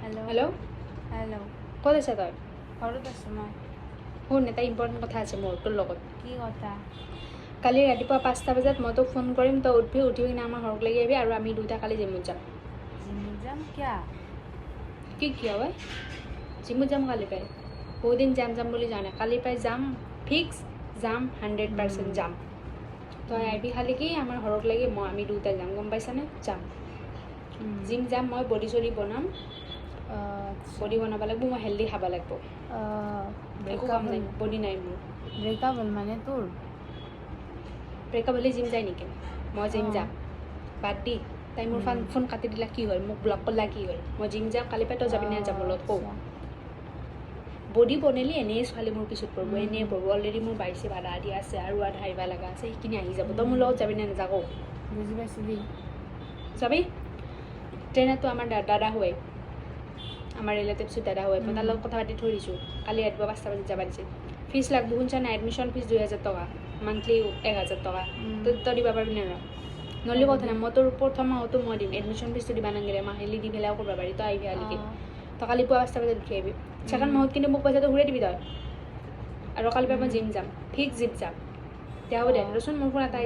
Hello' hello' ক'ত আছা তই? ঘৰত আছোঁ মই। শুন, এটা ইম্পৰ্টেণ্ট কথা আছে মোৰ তোৰ লগত। কি কথা? কালি ৰাতিপুৱা 5টা বজাত মই তোক ফোন কৰিম, তই উঠি কিনে আমাৰ ঘৰক লাগি আহিবি আৰু আমি দুইটা কালি জিমত যাম। জিমত যাম কিয়া? কি কিয় হয়? জিমত যাম কালি পাই। বহুদিন যাম বুলি যোৱা নাই। কালি পাই যাম, ফিক্স যাম, 100% যাম। তই আহিবি খালি কি আমাৰ ঘৰক লাগি আমি দুইটা যাম, গম পাইছানে? যাম। জিম যাম, মই বডি চডি বনাম। বডি বনাব লাগিব, মই হেল্ডি খাব লাগিব। একো কাম নাই, বডি নাই মোৰ। ব্ৰেকআপ হ'ল মানে তোৰ? ব্ৰেকআপ হ'লে জিম যায় নেকি? মই জিম অ'। যাম। বাদ দি তাই মোৰ ফোন কাটি দিলা কি হ'ল? মোক ব্লক কৰিলা কি হ'ল? মই জিম যাম, কালি পাই তই যাবি নে যাম লগত কওঁ। বডি বনালি এনেই ছোৱালী মোৰ পিছত পৰিব, এনেই পৰিব। অলৰেডি মোৰ বাইছে আধা আধি আছে আৰু আধা আহিব লগা আছে, সেইখিনি আহি যাব। তই মোৰ লগত যাবি নে নাযাওঁ কওঁ? বুজি পাইছিলি? যাবি? ট্ৰেইনততো আমাৰ দাদা হয়, আমাৰ ৰিলেটিভছৰ দাদা হয়। মই তাৰ লগত কথা পাতি থৈ দিছোঁ, কালি ৰাতিপুৱা 5টা বজাত যাব দিছে। ফিজ লাগব শুনছা নাই? এডমিশ্যন ফিজ 2000 টকা, মান্থলি 1000 টকা। তই দিব পাৰিবি নে নহয়? নহ'লে কথা নাই, মই তোৰ প্ৰথম মাহতো মই দিম। এডমিশ্যন ফিজটো দিব নালাগে, মাহিলী দি পেলাইও কৰিব পাৰি। তই আহিবি কালিকে, তই কালি পুৱা 5টা বজাত উঠি আহিবি। ছেকেণ্ড মাহত কিন্তু মোক পইচাটো ঘূৰাই দিবি তই। আৰু কালিৰ পৰা মই জিম যাম, ফিক্স জিম যাম। দিয়া হ'ব দে, ৰচোন মোৰ ফোন এটা আহিছে।